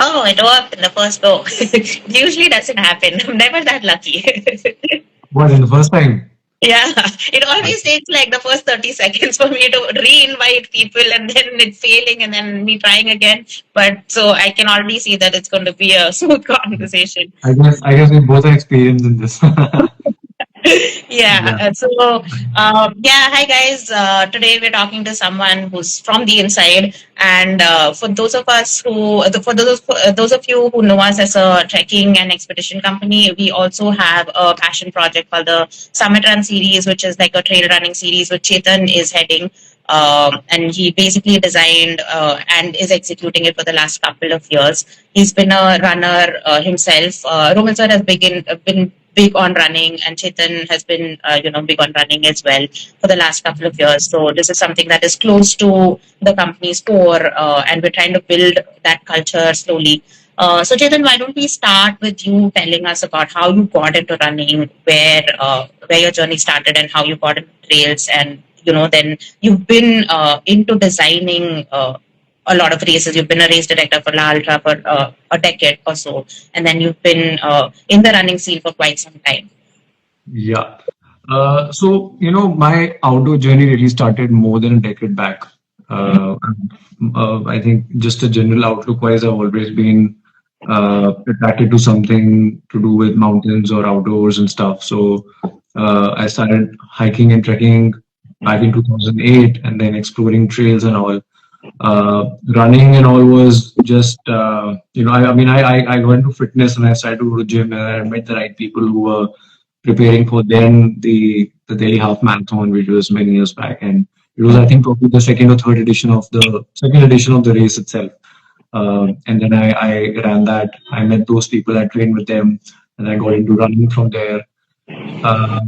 Oh, it worked in the first go. It usually doesn't happen. I'm never that lucky. What, in the first time? Yeah, it always takes like the first 30 seconds for me to re-invite people and then it's failing and then me trying again. But so I can already see that it's going to be a smooth conversation. I guess we both are experienced in this. Yeah. Yeah. Yeah. Hi guys. Today we're talking to someone who's from the inside, and for those of us who, for those of you who know us as a trekking and expedition company, we also have a passion project called the Summit Run series, which is like a trail running series, which Chetan is heading. And he basically designed and is executing it for the last couple of years. He's been a runner himself. Roman sir has been big on running, and Chetan has been, big on running as well for the last couple of years. So this is something that is close to the company's core, and we're trying to build that culture slowly. So Chetan, why don't we start with you telling us about how you got into running, where your journey started, and how you got into trails, and then you've been into designing. A lot of races. You've been a race director for La Ultra for a decade or so, and then you've been in the running scene for quite some time. Yeah. So, my outdoor journey really started more than a decade back. I think just a general outlook wise, I've always been attracted to something to do with mountains or outdoors and stuff. So, I started hiking and trekking back in 2008 and then exploring trails and all. Running and all was just, I got into fitness and I started to go to gym and I met the right people who were preparing for then the Delhi Half Marathon, which was many years back, and it was I think probably the second edition of the race itself. And then I ran that. I met those people. I trained with them, and I got into running from there. Uh,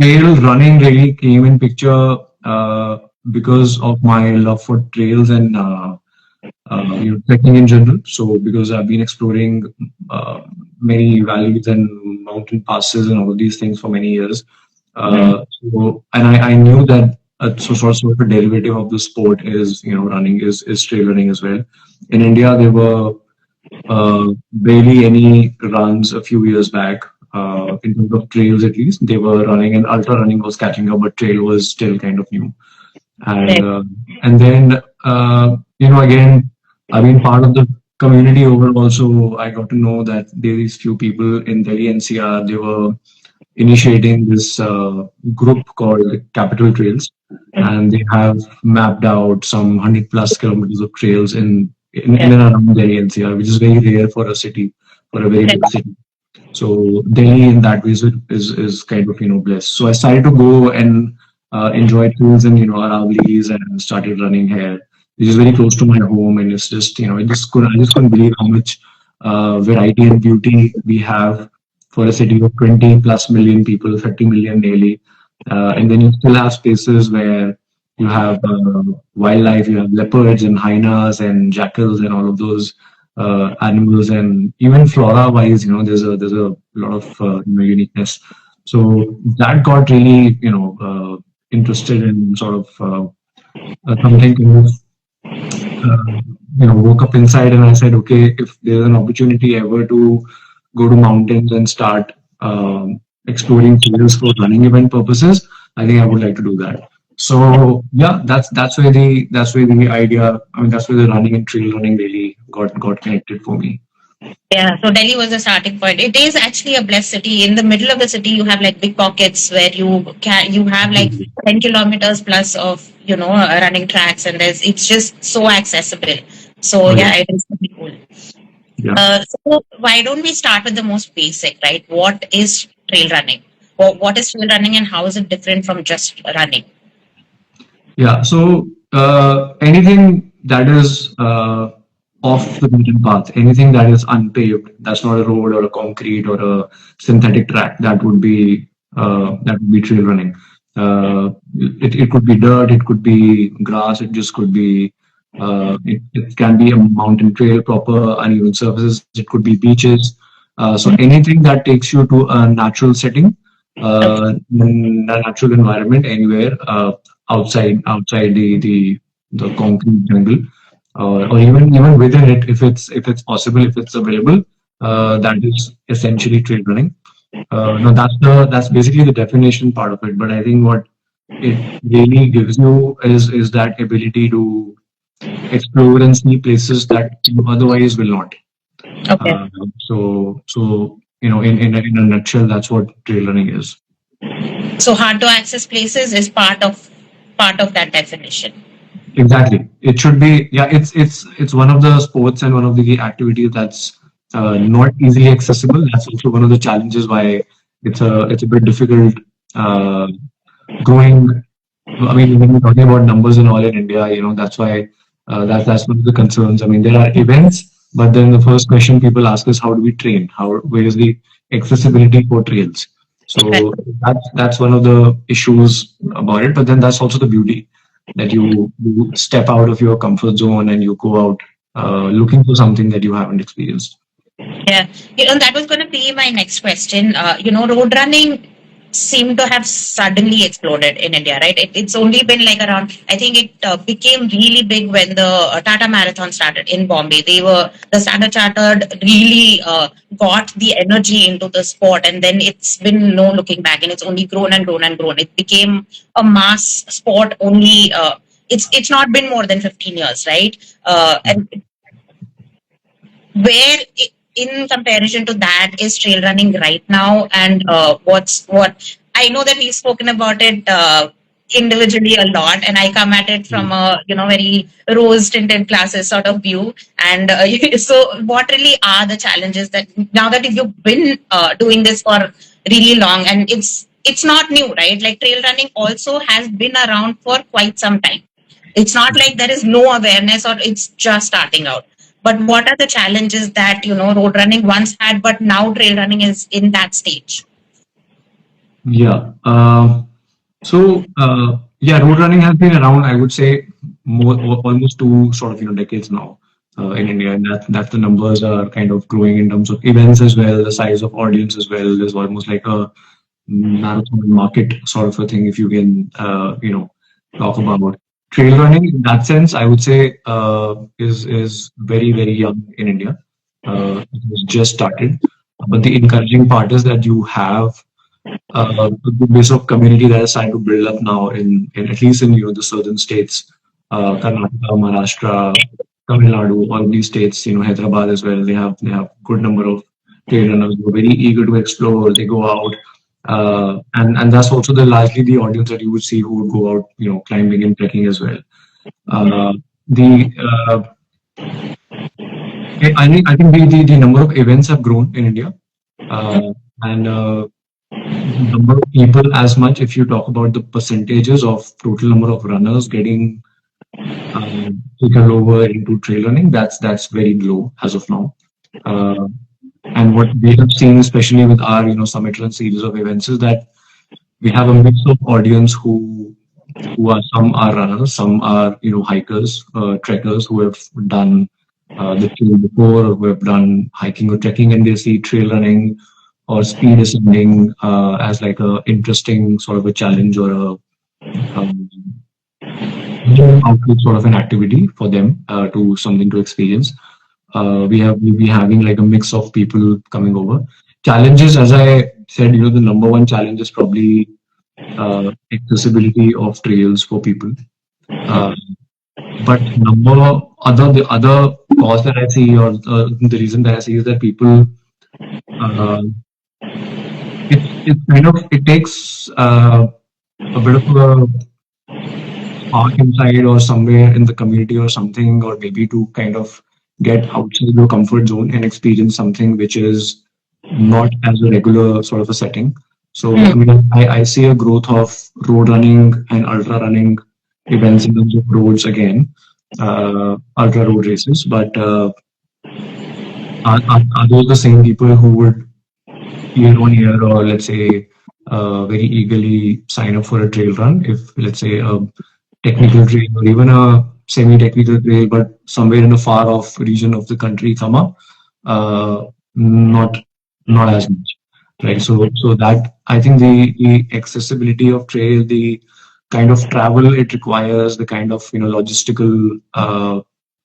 Trail running really came in picture because of my love for trails and trekking in general. So because I've been exploring uh, many valleys and mountain passes and all of these things for many years. And I knew that sort of a derivative of the sport is running is trail running as well. In India, there were barely any runs a few years back. In terms of trails, at least they were running, and ultra running was catching up, but trail was still kind of new. And Right. uh, and then again, I've been part of the community overall, so I got to know that there is few people in Delhi NCR. They were initiating this group called Capital Trails, and they have mapped out some 100+ kilometers of trails in Yeah. and around Delhi NCR, which is very rare for a city, for a very Right. big city. So Delhi in that way is kind of blessed. So I started to go and enjoy tools in Aravallis and started running here, which is very close to my home, and it's just I just couldn't believe how much variety and beauty we have for a city of 20+ million people, 30 million daily, and then you still have spaces where you have wildlife, you have leopards and hyenas and jackals and all of those animals, and even flora wise, there's a lot of uniqueness. So that got really interested in sort of something kind of woke up inside, and I said, okay, if there's an opportunity ever to go to mountains and start exploring trails for running event purposes, I think I would like to do that. So yeah, that's where the idea. I mean, that's where the running and trail running really got connected for me. Yeah, so Delhi was the starting point. It is actually a blessed city. In the middle of the city, you have like big pockets where you have like 10 kilometers plus of running tracks, and it's just so accessible. So Oh yeah, yeah, it is pretty cool. yeah, So why don't we start with the most basic, right? What is trail running? What is trail running, and how is it different from just running? yeah. So anything that is off the beaten path, anything that is unpaved, that's not a road or a concrete or a synthetic track, that would be trail running. It could be dirt, it could be grass, it just could be it can be a mountain trail, proper uneven surfaces, it could be beaches. So anything that takes you to a natural setting, Okay. in a natural environment anywhere outside the concrete jungle. or even within it, if it's possible, if it's available, that is essentially trail running. No, that's basically the definition part of it. But I think what it really gives you is that ability to explore and see places that you otherwise will not. Okay. So in a nutshell, that's what trail running is. So hard to access places is part of that definition. Exactly. It should be, yeah, it's one of the sports and one of the activities that's not easily accessible. That's also one of the challenges why it's a bit difficult uh, growing. I mean, when we're talking about numbers and all in India, that's why that's one of the concerns. I mean, there are events, but then the first question people ask is, how do we train? Where is the accessibility for trails? So Exactly. that's one of the issues about it. But then that's also the beauty that you step out of your comfort zone and you go out looking for something that you haven't experienced. Yeah, that was going to be my next question. Road running seemed to have suddenly exploded in India, right? It's only been like around, I think it became really big when the Tata Marathon started in Bombay. The Standard Chartered really got the energy into the sport, and then it's been no looking back, and it's only grown and grown and grown. It became a mass sport only. It's not been more than 15 years, right? And where in comparison to that is trail running right now, and what I know that we've spoken about it individually a lot, and I come at it from a very rose tinted glasses sort of view. And so what really are the challenges that now that you've been doing this for really long, and it's not new, right? Like trail running also has been around for quite some time. It's not like there is no awareness or it's just starting out. But what are the challenges that road running once had, but now trail running is in that stage? Yeah. Yeah, road running has been around, I would say, almost two sort of decades now in India, and that the numbers are kind of growing in terms of events as well, the size of audience as well. There's almost like a marathon market sort of a thing, if you can talk about trail running in that sense. I would say is very young in India. It was just started, but the encouraging part is that you have the base of community that is trying to build up now in at least in the southern states, Karnataka, Maharashtra, Tamil Nadu, all these states, Hyderabad as well. They have good number of trail runners who are very eager to explore. They go out, and that's also the largely the audience that you would see who would go out, climbing and trekking as well. Uh, the I think the number of events have grown in India, and number of people as much if you talk about the percentages of total number of runners getting taken over into trail running, that's very low as of now. Uh, and what we have seen, especially with our summit run series of events, is that we have a mix of audience who are some are runners, some are hikers, trekkers who have done the trail before, or who have done hiking or trekking, and they see trail running or speed ascending as like a interesting sort of a challenge or a um, new outlook sort of an activity for them to something to experience. We'll be having like a mix of people coming over. Challenges, as I said, the number one challenge is probably accessibility of trails for people. Uh, but the other cause that I see, or the reason that I see, is that people uh, it takes a bit of a spark inside or somewhere in the community or something, or maybe to kind of get outside your comfort zone and experience something which is not as a regular sort of a setting. So, I Hmm. mean, I see a growth of road running and ultra running events in terms of roads again, ultra road races. But are those the same people who would year on year, or let's say very eagerly sign up for a trail run if, let's say, a technical trail or even a semi-technical trail, but somewhere in a far off region of the country come up? Not not as much, right? So that I think the accessibility of trail, the kind of travel it requires, the kind of logistical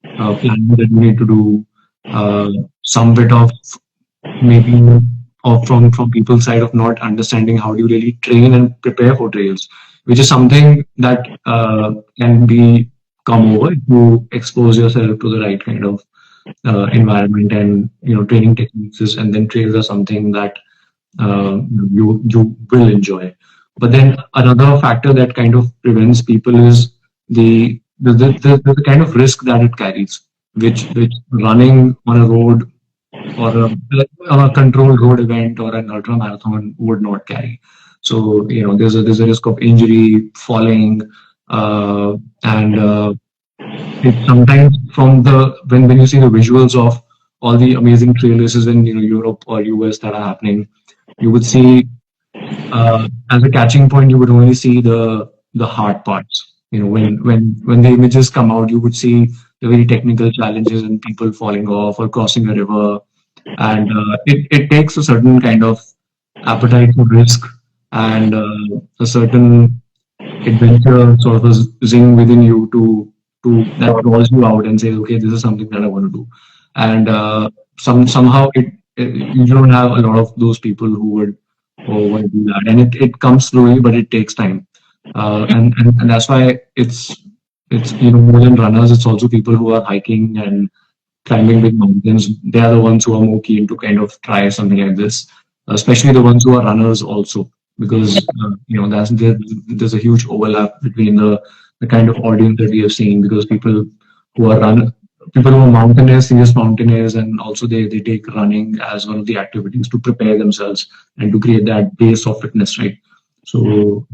planning that you need to do, some bit of maybe or from people's side of not understanding how do you really train and prepare for trails, which is something that can be come over if you expose yourself to the right kind of environment and training techniques and then trails are something that you will enjoy. But then another factor that kind of prevents people is the kind of risk that it carries, which running on a road or a controlled road event or an ultra marathon would not carry. So there's a risk of injury, falling, and it sometimes from the when you see the visuals of all the amazing trail races in Europe or US that are happening, you would see as a catching point, you would only see the hard parts. When the images come out, you would see the very technical challenges and people falling off or crossing a river, and it takes a certain kind of appetite for risk and a certain adventure sort of a zing within you to that draws you out and says, okay, this is something that I want to do, and somehow you don't have a lot of those people who would want to do that, and it comes slowly, but it takes time, and that's why it's more than runners, it's also people who are hiking and climbing big mountains. They are the ones who are more keen to kind of try something like this, especially the ones who are runners also, because there's a huge overlap between the kind of audience that we have seen. Because who are run people who are mountaineers, serious mountaineers, and also they take running as one of the activities to prepare themselves and to create that base of fitness, right? So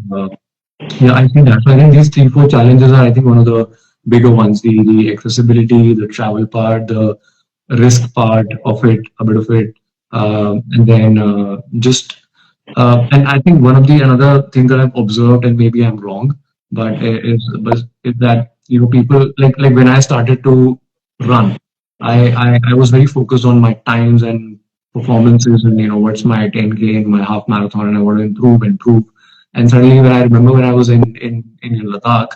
yeah, I think that's. I think these three, four challenges are, I think, one of the bigger ones. The accessibility, the travel part, the risk part of it, a bit of it, and then just. And I think one of the another thing that I've observed, and maybe I'm wrong, but is that people like when I started to run, I was very focused on my times and performances, and what's my 10K and my half marathon, and I want to improve. And suddenly, when I remember when I was in Ladakh,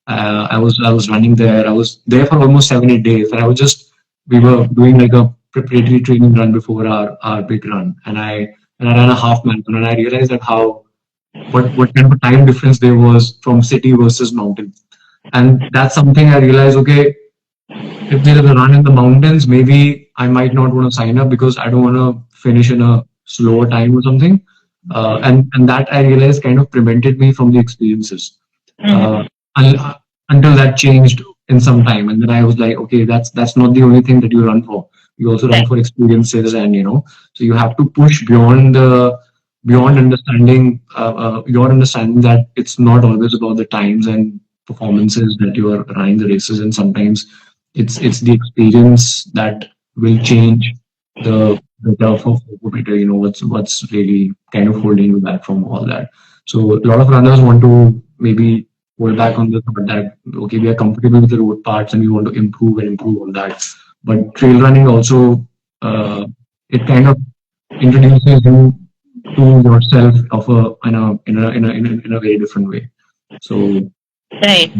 I was running there. I was there for almost 7 8 days, and I was just we were doing like a preparatory training run before our big run, and I ran a half marathon, and I realized that how what kind of a time difference there was from city versus mountain, and that's something I realized. Okay, if there is a run in the mountains, maybe I might not want to sign up because I don't want to finish in a slower time or something. And that I realized kind of prevented me from the experiences Mhm. uh, un- until that changed in some time. And then I was like, okay, that's not the only thing that you run for. You also run Right. for experiences, and so you have to push beyond understanding your understanding that it's not always about the times and performances that you are running the races, and sometimes it's the experience that will change the turf of better. What's really kind of holding you back from all that. So a lot of runners want to maybe hold back on the thought that okay, we are comfortable with the road parts and we want to improve and improve on that. But trail running also it kind of introduces you to yourself of in a very different way. So Right.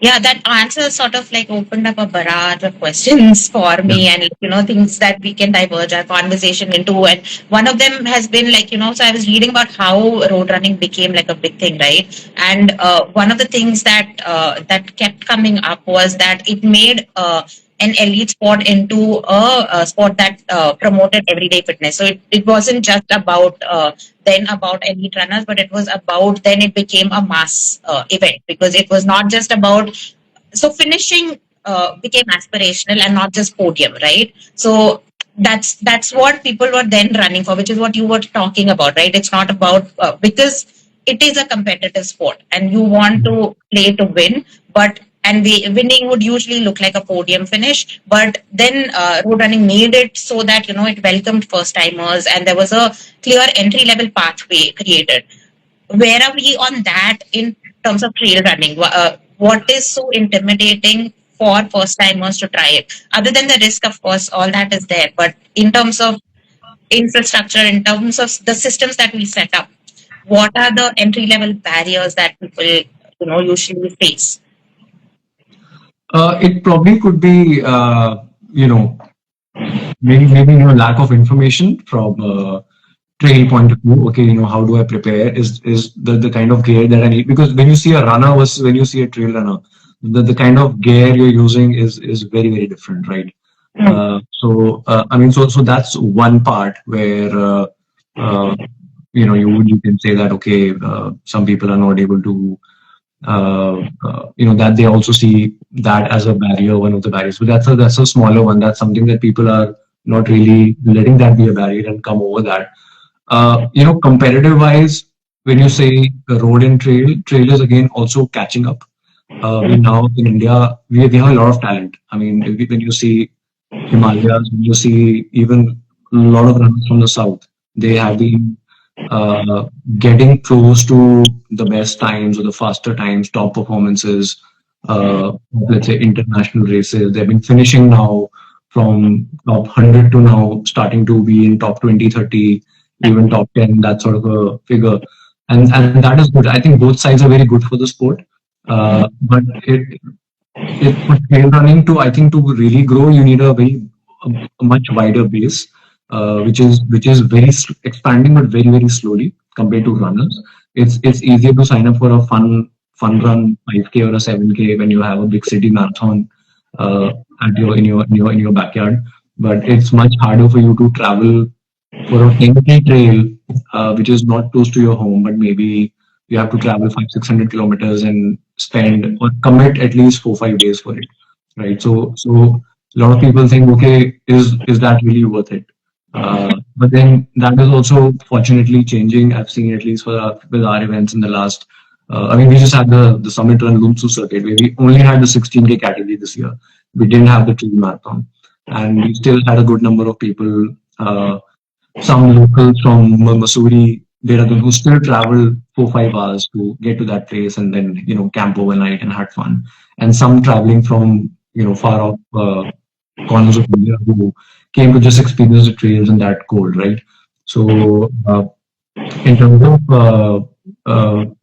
Yeah, that answer sort of like opened up a barrage of questions for yeah. me, and things that we can diverge our conversation into. And one of them has been like, so I was reading about how road running became like a big thing, right? And one of the things that kept coming up was that it made an elite sport into a sport that promoted everyday fitness. So it wasn't just about then about elite runners, but it was about then it became a mass event, because it was not just about, so finishing became aspirational and not just podium, right? So that's what people were then running for, which is what you were talking about, right? It's not about because it is a competitive sport and you want to play to win, but and the winning would usually look like a podium finish. But then road running made it so that it welcomed first timers, and there was a clear entry level pathway created. Where are we on that in terms of trail running? What is so intimidating for first timers to try it? Other than the risk, of course, all that is there. But in terms of infrastructure, in terms of the systems that we set up, what are the entry level barriers that people usually face? It probably could be, you know, maybe lack of information from trail point of view. Okay, how do I prepare? Is the kind of gear that I need? Because when you see a runner versus when you see a trail runner, the kind of gear you're using is very very different, right? I mean, so that's one part where uh, you can say that okay, some people are not able to that they also see that as a barrier, one of the barriers. But that's a smaller one. That's something that people are not really letting that be a barrier and come over that. Competitive wise, when you say the road and trail is again also catching up. We now in India we have a lot of talent. I mean, when you see Himalayas, when you see even a lot of runners from the south, they have been uh, getting close to the best times or the faster times, top performances, let's say international races. They've been finishing now from top 100 to now starting to be in top 20, 30, even top 10, that sort of a figure. And that is good. I think both sides are very good for the sport. But for trail running to, I think, to really grow, you need a much wider base, which is expanding, but very very slowly compared to runners. It's easier to sign up for a fun run 5K or a 7K when you have a big city marathon uh, at your backyard. But it's much harder for you to travel for a 10K trail, which is not close to your home, but maybe you have to travel 500-600 kilometers and spend or commit at least 4 5 days for it, right? So a lot of people think, okay, is that really worth it? But then that is also fortunately changing. I've seen at least with our events in the last. I mean, we just had the Summit Run Lumsu circuit where we only had the 16K category this year. We didn't have the trail marathon, and we still had a good number of people. Some locals from Mussoorie, Dehradun, who still travel 4 5 hours to get to that place and then camp overnight and had fun. And some traveling from far off corners of India who came to just experience the trails in that cold, right? So in terms of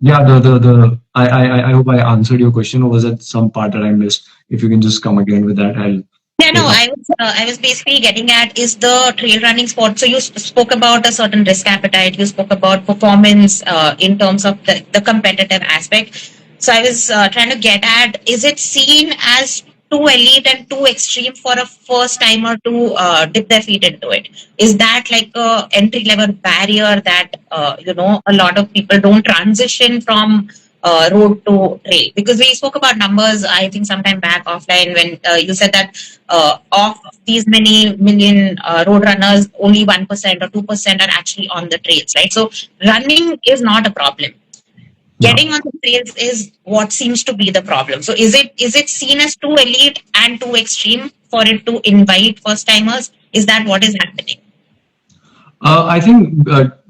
yeah, the I hope I answered your question, or was that some part that I missed? If you can just come again with that, I'll Yeah, no, pick up. I was basically getting at is the trail running sport. So you spoke about a certain risk appetite. You spoke about performance in terms of the competitive aspect. So I was trying to get at: is it seen as too elite and too extreme for a first timer to dip their feet into it? Is that like a entry level barrier that a lot of people don't transition from road to trail? Because we spoke about numbers, I think, sometime back offline when you said that of these many million road runners, only 1% or 2% are actually on the trails, right? So running is not a problem. Yeah. Getting on the trails is what seems to be the problem. So is it seen as too elite and too extreme for it to invite first timers? Is that what is happening? I think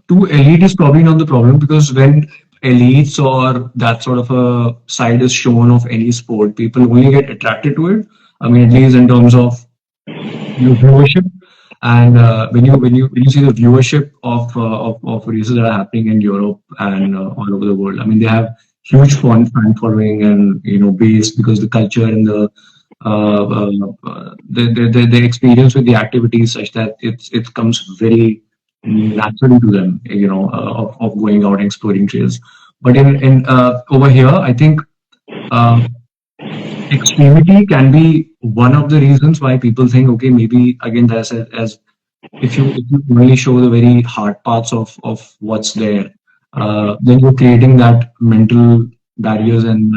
too elite is probably not the problem because when elites or that sort of a side is shown of any sport, people only get attracted to it. I mean, at least in terms of viewership. And when you see the viewership of races that are happening in Europe and all over the world, I mean they have huge fan following and base because the culture and the experience with the activity is such that it comes very naturally to them, of going out and exploring trails. But in over here, I think. Uh, Extremity can be one of the reasons why people think, okay, maybe again, as if you only show the very hard parts of what's there, then you're creating that mental barriers and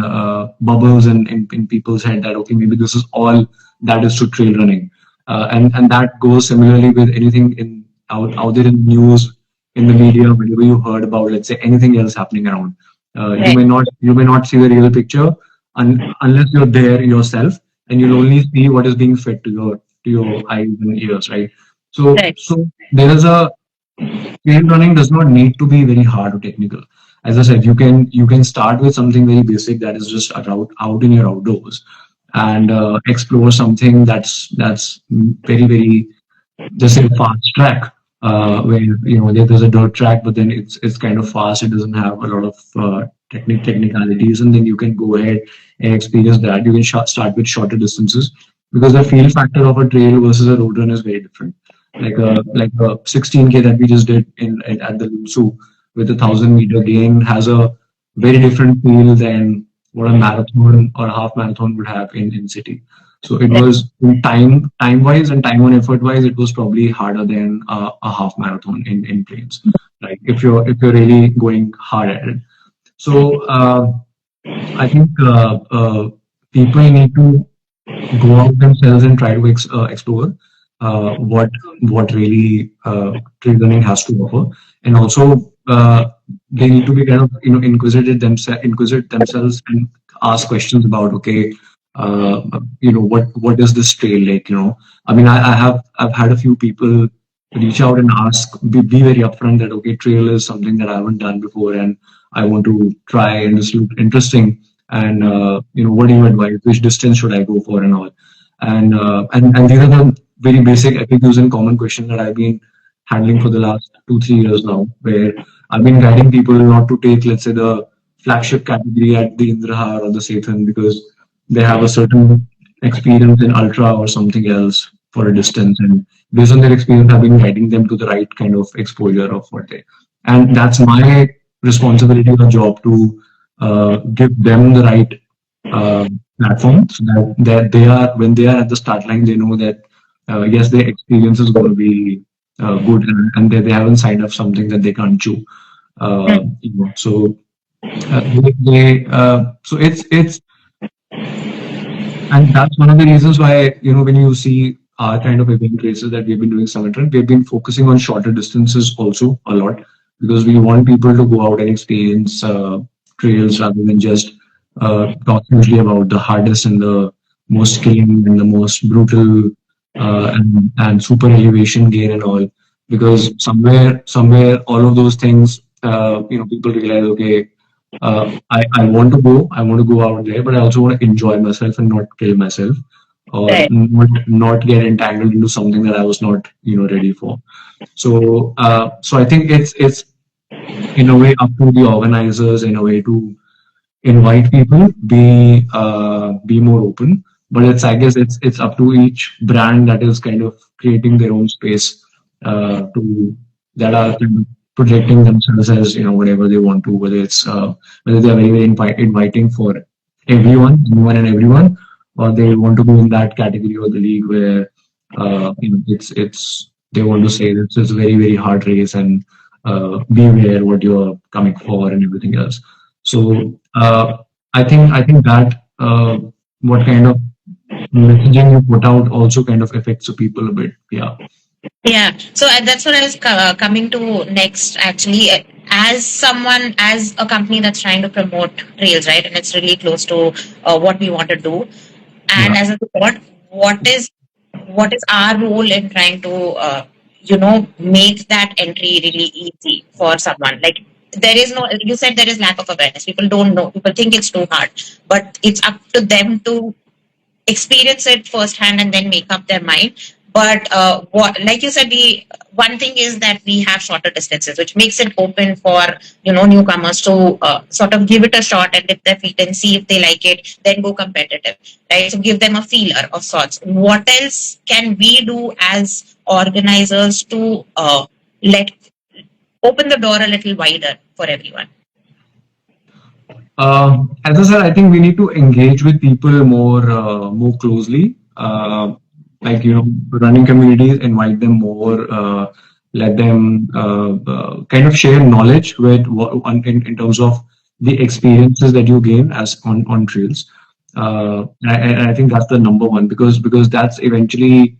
bubbles in people's head that okay, maybe this is all that is to trail running, and that goes similarly with anything out there in news, in the media, whenever you heard about, let's say, anything else happening around. Right, You may not see the real picture unless you're there yourself, and you'll only see what is being fed to your eyes and ears, right? right, So there is a trail running does not need to be very hard or technical. As I said, you can start with something very basic that is just out in your outdoors and explore something that's very very just a fast track where there's a dirt track, but then it's kind of fast. It doesn't have a lot of technicalities, and then you can go ahead and experience that. You can start with shorter distances because the feel factor of a trail versus a road run is very different. Like a 16K that we just did at the Lusu with a 1,000 meter gain has a very different feel than what a marathon or a half marathon would have in city. So it was in time wise and time on effort wise, it was probably harder than a half marathon in plains. Like if you're really going hard at it. So I think people need to go out themselves and try to explore what really trail running has to offer, and also they need to be kind of inquisitive themselves and ask questions about, okay, what is this trail like? I mean, I've had a few people reach out and ask, be very upfront that, okay, trail is something that I haven't done before and I want to try and this look interesting, and what do you advise, which distance should I go for and all. And these are the very basic FAQs and common questions that I've been handling for the last 2 3 years now, where I've been guiding people not to take, let's say, the flagship category at the Indrahar or the Sethan because they have a certain experience in ultra or something else for a distance, and based on their experience I've been guiding them to the right kind of exposure of what they, and that's my responsibility or job to give them the right uh, platform so that they are, when they are at the start line, they know that yes, their experience is going to be good, and they haven't signed up something that they can't chew. So so it's and that's one of the reasons why, when you see our kind of event races that we've been doing summit run, we've been focusing on shorter distances also a lot because we want people to go out and experience trails rather than just talk usually about the hardest and the most killing and the most brutal and super elevation gain and all. Because somewhere, all of those things, people realize, okay, I want to go out there, but I also want to enjoy myself and not kill myself or Right. not get entangled into something that I was not, ready for. So I think it's in a way up to the organizers in a way to invite people, be more open. But it's, I guess it's up to each brand that is kind of creating their own space to that are kind of projecting themselves as, whatever they want to, whether they're very, very inviting for anyone and everyone, or they want to be in that category or the league where it's they want to say this is a very, very hard race and beware what you're coming for and everything else. So I think that what kind of messaging you put out also kind of affects the people a bit. Yeah. Yeah, so that's what I was coming to next. Actually, as someone, as a company that's trying to promote Rails, right, and it's really close to what we want to do, and Yeah. as a support, what is what is our role in trying to make that entry really easy for someone? Like there is no, you said there is lack of awareness. People don't know. People think it's too hard, but it's up to them to experience it firsthand and then make up their mind. But what, like you said, we one thing is that we have shorter distances, which makes it open for newcomers to sort of give it a shot and dip their feet and see if they like it, then go competitive, right? So give them a feeler of sorts. What else can we do as organizers to let open the door a little wider for everyone? As I said, I think we need to engage with people more closely. Like, running communities, invite them more, let them kind of share knowledge with in terms of the experiences that you gain as on trails. And I think that's the number one, because that's eventually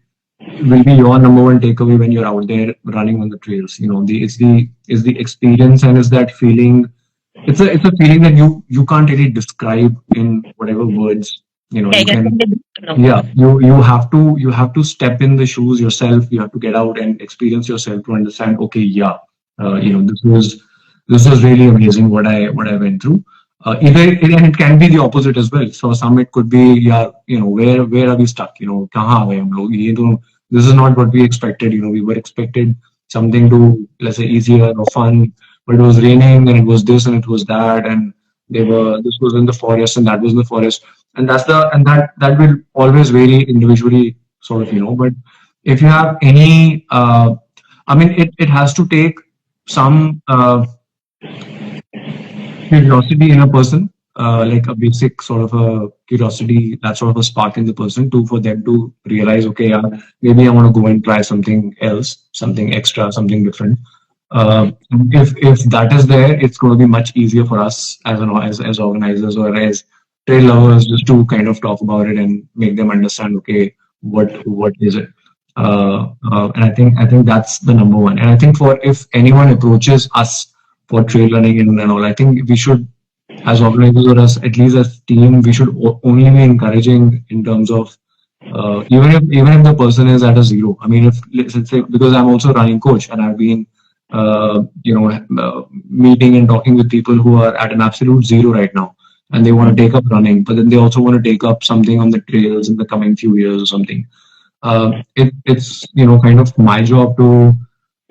will be your number one takeaway when you're out there running on the trails. The experience, and is that feeling. It's a feeling that you can't really describe in whatever words. Yeah, You you're can. totally- no. Yeah, you have to step in the shoes yourself. You have to get out and experience yourself to understand, okay, yeah, this was really amazing what I went through. And it can be the opposite as well. So some it could be, yeah, where are we stuck? कहाँ आ गए हम लोग? This is not what we expected. We were expected something to, let's say, easier or fun, but it was raining and it was this and it was that, and They were this was in the forest and that was in the forest, and that will always vary individually, sort of, But if you have any, I mean, it has to take some curiosity in a person, like a basic sort of a curiosity, that sort of a spark in the person to for them to realize, okay, yeah, maybe I want to go and try something else, something extra, something different. If that is there, it's going to be much easier for us as organizers or as trail lovers just to kind of talk about it and make them understand, okay, what is it. And I think that's the number one. And I think for if anyone approaches us for trail running and all, I think we should, as organizers or as at least as team, we should only be encouraging in terms of even if the person is at a zero. I mean, if let's say, because I'm also a running coach and I've been meeting and talking with people who are at an absolute zero right now and they want to take up running, but then they also want to take up something on the trails in the coming few years or something. It's kind of my job to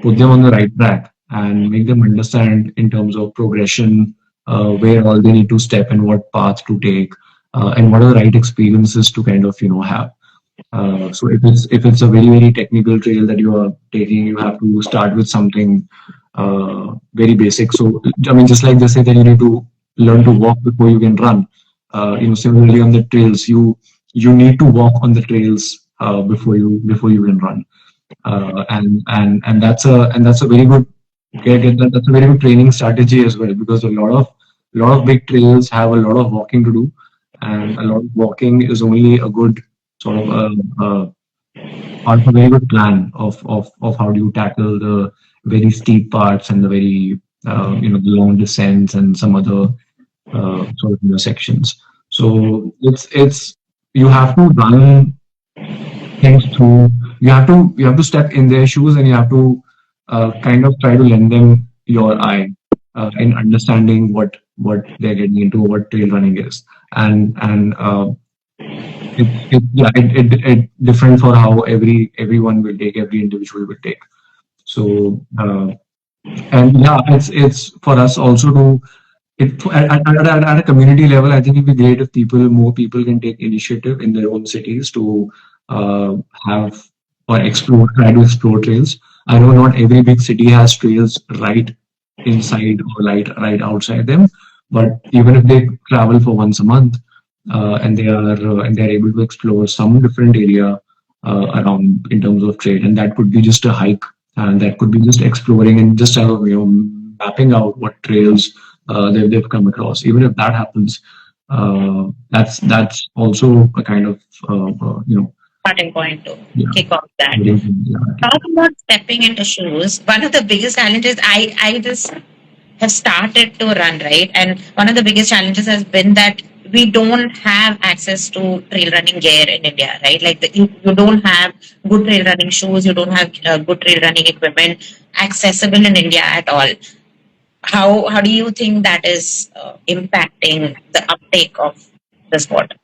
put them on the right track and make them understand in terms of progression, where all they need to step and what path to take, and what are the right experiences to kind of have. So if it's a very very technical trail that you are taking, you have to start with something very basic. So I mean, just like they say that you need to learn to walk before you can run. Similarly on the trails, you need to walk on the trails before you can run. And that's a very good that's a very good training strategy as well, because a lot of big trails have a lot of walking to do, and a lot of walking is only a good sort of part of a very good plan of how do you tackle the very steep parts and the very the long descents and some other sort of sections. So it's you have to run things through. You have to step in their shoes, and you have to kind of try to lend them your eye in understanding what they're getting into, what trail running is, and it different for how everyone will take, every individual will take. So and yeah, it's for us also to at a community level. I think it'd be great if more people can take initiative in their own cities to uh, have or try to explore trails. I know not every big city has trails right inside or right outside them, but even if they travel for once a month, and they're able to explore some different area around in terms of trail, and that could be just a hike, and that could be just exploring and just mapping out what trails they've come across. Even if that happens, that's also a kind of Starting point to yeah, kick off that. very good, yeah. Talk about stepping into shoes. One of the biggest challenges I just have started to run, right? And one of the biggest challenges has been that we don't have access to trail running gear in India, right? Like you don't have good trail running shoes, you don't have good trail running equipment accessible in India at all. How do you think that is impacting the uptake of the sport?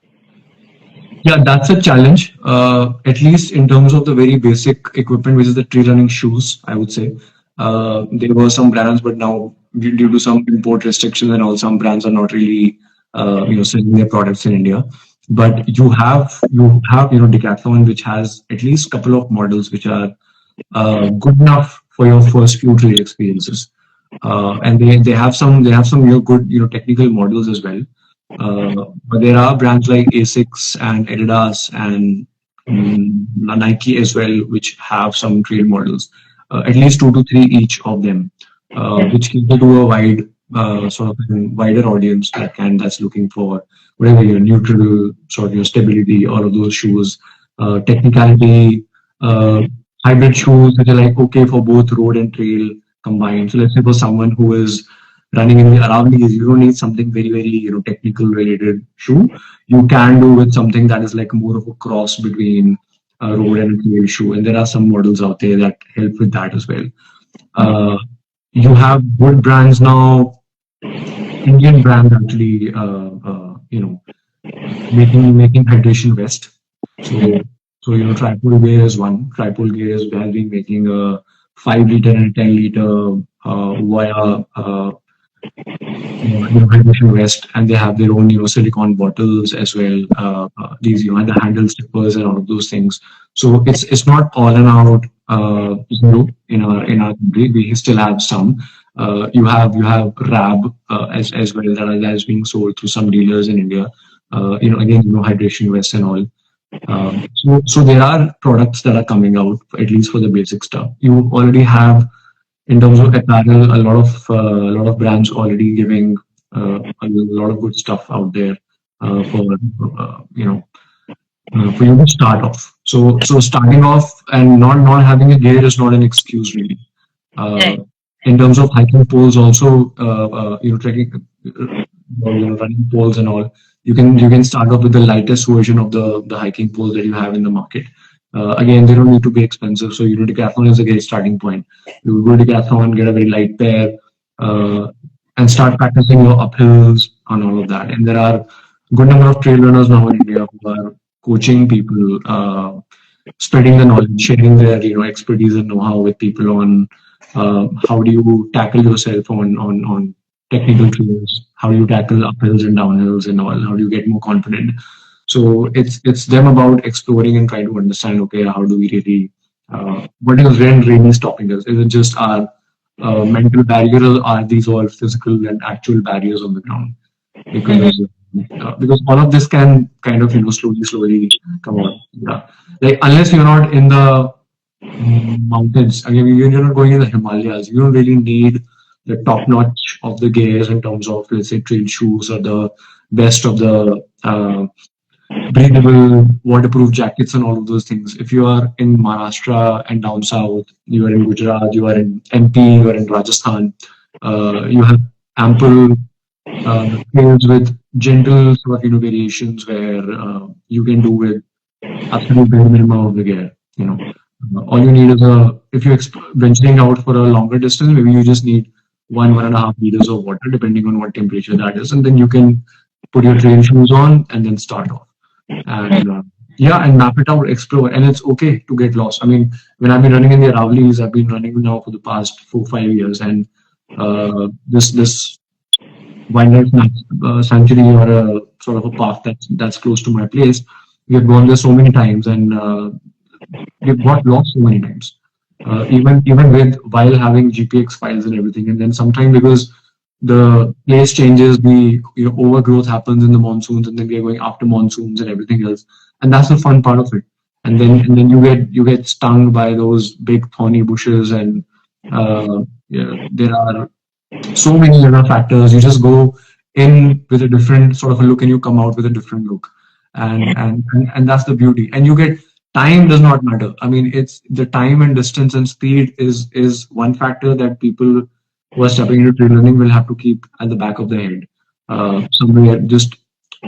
Yeah, that's a challenge. At least in terms of the very basic equipment, which is the tree running shoes, I would say. There were some brands, but now due to some import restrictions and all, some brands are not really, selling their products in India. But you have Decathlon, which has at least a couple of models which are good enough for your first few trail experiences. And they have some good technical models as well. But there are brands like Asics and Adidas and Nike as well, which have some trail models, at least two to three each of them, which cater to a sort of a wider audience that's looking for whatever your neutral sort of your stability, all of those shoes, technicality, uh, hybrid shoes that are like okay for both road and trail combined. So let's say for someone who is running in the around these, you don't need something very very technical related shoe. You can do with something that is like more of a cross between a road and a trail shoe, and there are some models out there that help with that as well. uh, you have good brands now, Indian brands actually, making hydration vest. So Tripole Gear is one. Tripole Gear has been making a 5 liter and 10 liter via hydration vest, and they have their own silicone bottles as well. These the handle strippers and all of those things. So it's not all and out zero in our country. We still have some. You have Rab as well that is being sold through some dealers in India. Again, hydration vests and all. So there are products that are coming out, at least for the basic stuff. You already have, in terms of apparel, a lot of brands already giving a lot of good stuff out there for for you to start off. So starting off and not having a gear is not an excuse really. Uh, Right. in terms of hiking poles, also trekking, running poles and all, you can start off with the lightest version of the hiking pole that you have in the market. Again, they don't need to be expensive, so Decathlon is a great starting point. You go to Decathlon, get a very light pair, uh, and start practicing your uphills and all of that. And there are good number of trail runners now in India who are coaching people, spreading the knowledge, sharing their expertise and know-how with people on how do you tackle yourself on technical trails, how do you tackle uphills and downhills and all, how do you get more confident. So it's them about exploring and trying to understand, okay, how do we really what is really stopping us? Is it just our mental barrier, or are these all physical and actual barriers on the ground? Mhm. Because all of this can kind of slowly come on. Yeah, like unless you're not in the mountains. I mean, you're not going in the Himalayas. You don't really need the top notch of the gears in terms of, let's say, trail shoes or the best of the breathable, waterproof jackets and all of those things. If you are in Maharashtra and down south, you are in Gujarat, you are in MP, you are in Rajasthan, you have ample trails with gentle sort of variations where you can do with absolute bare minimum of the gear. All you need is if you're venturing out for a longer distance, maybe you just need 1.5 liters of water, depending on what temperature that is, and then you can put your trail shoes on and then start off. And yeah, and map it out, explore, and it's okay to get lost. I mean, when I've been running in the Aravallis, I've been running now for the past 4 5 years, and this wildlife sanctuary or a sort of a park that's close to my place. We have gone there so many times, and we've got lost so many times. Even with while having GPX files and everything, and then sometime because the place changes, the overgrowth happens in the monsoons, and then we are going after monsoons and everything else, and that's the fun part of it. And then you get stung by those big thorny bushes, and yeah, there are so many factors. You just go in with a different sort of a look, and you come out with a different look, and that's the beauty. And you get time does not matter. I mean, it's the time and distance and speed is one factor that people who are stepping into trail running will have to keep at the back of their head. Somewhere, just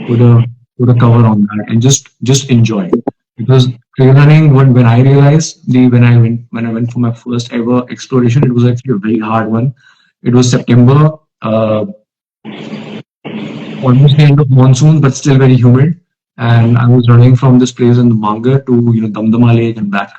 put a put a cover on that and just enjoy. Because trail running, when I realized when I went for my first ever exploration, it was actually a very hard one. It was September, almost the end of monsoon, but still very humid. And I was running from this place in Manga to Damdama Lake and back,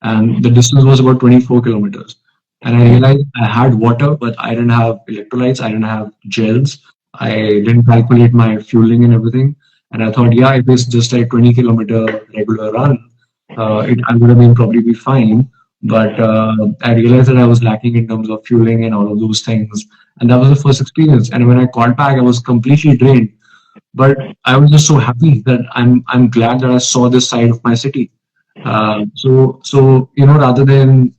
and the distance was about 24 kilometers. And I realized I had water, but I didn't have electrolytes. I didn't have gels. I didn't calculate my fueling and everything. And I thought, yeah, if it's just like 20-kilometer regular run, I would have been probably be fine. But I realized that I was lacking in terms of fueling and all of those things. And that was the first experience. And when I got back, I was completely drained. But I was just so happy that I'm glad that I saw this side of my city. So rather than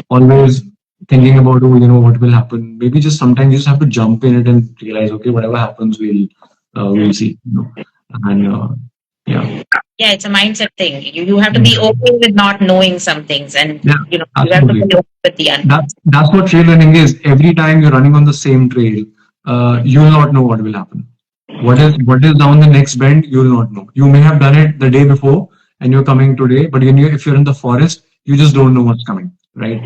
always thinking about, oh, what will happen, maybe just sometimes you just have to jump in it and realize, okay, whatever happens, we'll see. And yeah, Yeah, it's a mindset thing. You have to be yeah, okay with not knowing some things, and yeah, you have to be absolutely. okay with the unknown. That's what trail running is. Every time you're running on the same trail, you'll not know what will happen. What is down the next bend, you'll not know. You may have done it the day before and you're coming today, but if you're in the forest, you just don't know what's coming, right?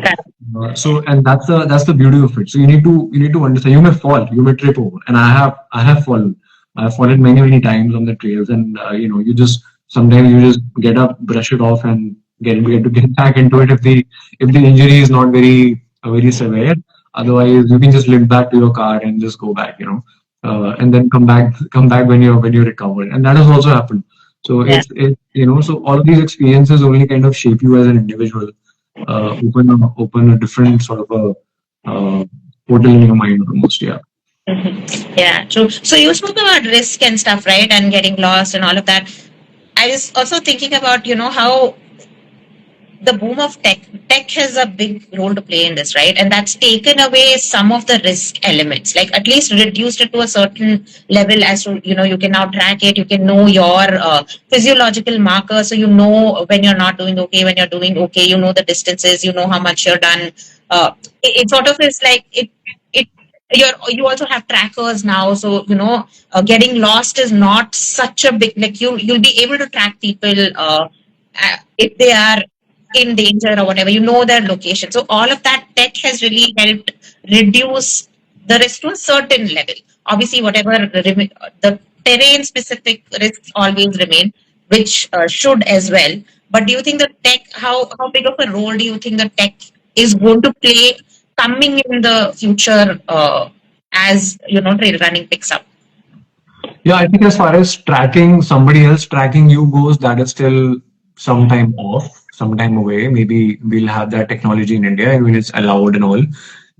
And that's the beauty of it. So you need to understand. You may fall, you may trip over, and I have fallen. I've fallen many times on the trails, and you just sometimes you just get up, brush it off, and get back into it if the injury is not very severe. Otherwise, you can just limp back to your car and just go back, and then come back when you recover, and that has also happened. So Yeah. so all of these experiences only kind of shape you as an individual, open a different sort of a portal in your mind almost. Yeah. Mhm. Yeah, true. So you spoke about risk and stuff, right? And getting lost and all of that. I was also thinking about, how the boom of tech has a big role to play in this, right? And that's taken away some of the risk elements, like at least reduced it to a certain level, as to, you can now track it, you can know your physiological markers, so you know when you're not doing okay, when you're doing okay, you know the distances, you know how much you're done. It sort of is like it you also have trackers now, so getting lost is not such a big, like, you'll be able to track people if they are in danger or whatever, you know their location. So all of that tech has really helped reduce the risk to a certain level. Obviously, the terrain specific risks always remain, which should as well. But do you think the tech, how big of a role do you think the tech is going to play coming in the future, as trail running picks up? Yeah, I think as far as tracking somebody else tracking you goes, that is still some time off, some time away. Maybe we'll have that technology in India, and when it's allowed and all,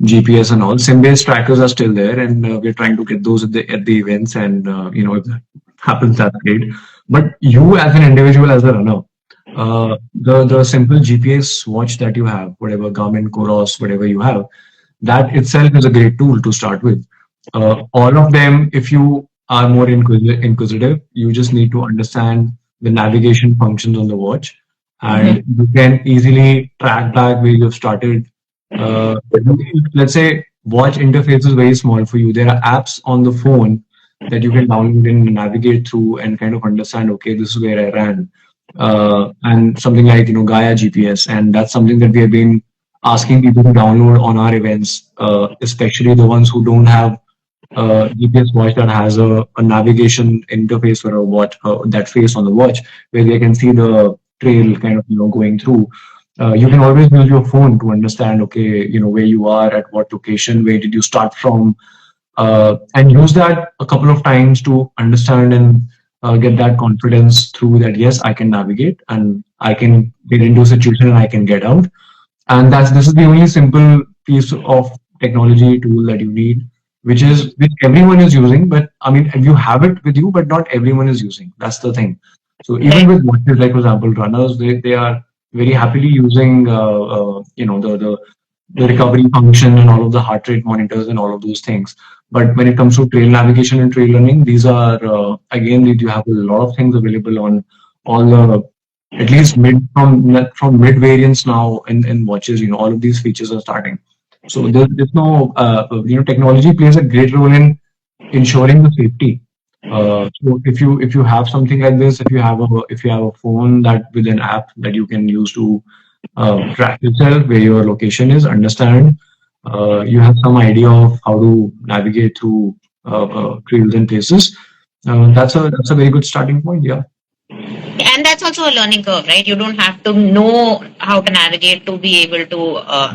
GPS and all. SIM-based trackers are still there, and we're trying to get those at the events. And if that happens, that's great. But you, as an individual, as a runner, the simple GPS watch that you have, whatever Garmin, Coros, whatever you have, that itself is a great tool to start with. All of them, if you are more inquisitive, you just need to understand the navigation functions on the watch, Mhm. and you can easily track back where you've started. Let's say watch interface is very small for you. There are apps on the phone that you can download and navigate through and kind of understand, okay, this is where I ran. And something like, Gaia GPS. And that's something that we have been asking people to download on our events, especially the ones who don't have GPS watch that has a navigation interface for a watch, that face on the watch, where they can see the trail kind of going through. You can always use your phone to understand, okay, where you are, at what location, where did you start from, and use that a couple of times to understand and get that confidence through that. Yes, I can navigate and I can get into a situation and I can get out. And this is the only simple piece of technology tool that you need, which everyone is using. But I mean, you have it with you, but not everyone is using. That's the thing. So even Right. with watches, like for example, runners, they are very happily using the recovery function and all of the heart rate monitors and all of those things. But when it comes to trail navigation and trail running, these are again, you have a lot of things available on all the, at least from mid variants now in watches. All of these features are starting. So there's no technology plays a great role in ensuring the safety. So if you have something like this, if you have a phone that with an app that you can use to track yourself, where your location is, understand, you have some idea of how to navigate through trails and places. That's a very good starting point. Yeah. And that's also a learning curve, right? You don't have to know how to navigate to be able to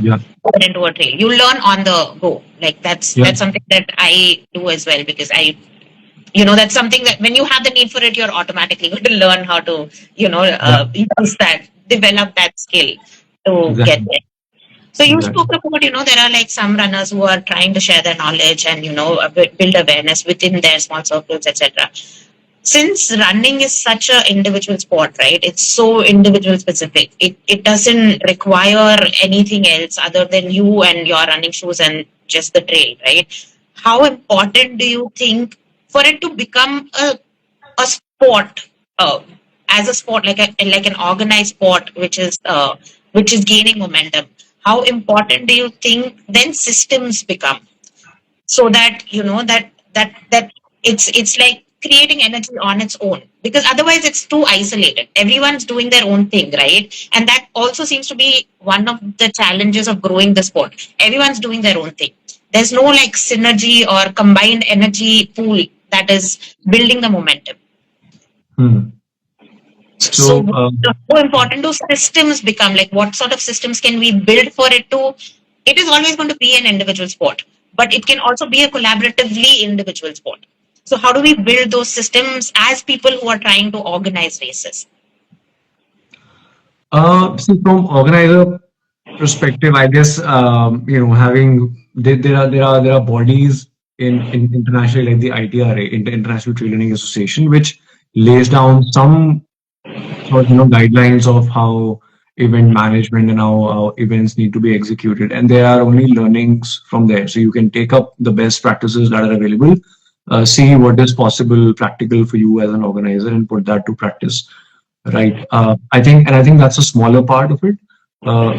Yeah. get into a trail. You learn on the go. Like Yeah. that's something that I do as well, because that's something that when you have the need for it, you're automatically going to learn how to Yeah. use that, develop that skill to get Exactly. there. So you spoke Exactly. about, there are like some runners who are trying to share their knowledge and build awareness within their small circles, etc. Since running is such a individual sport, right? It's so individual specific. It doesn't require anything else other than you and your running shoes and just the trail, right? How important do you think for it to become a sport, as a sport, like an organized sport, which is gaining momentum? How important do you think then systems become, so that it's like creating energy on its own, because otherwise it's too isolated, everyone's doing their own thing, right? And that also seems to be one of the challenges of growing the sport. Everyone's doing their own thing. There's no like synergy or combined energy pool that is building the momentum. Hmm. So So how important do systems become? Like, what sort of systems can we build for it to It is always going to be an individual sport, but it can also be a collaboratively individual sport. So how do we build those systems as people who are trying to organize races? See, from organizer perspective, I guess having there are bodies in internationally like the ITRA, International Trail Running Association, which lays down some sort of guidelines of how event management and how events need to be executed, and there are only learnings from there. So you can take up the best practices that are available, see what is possible, practical for you as an organizer, and put that to practice. Right. I think that's a smaller part of it.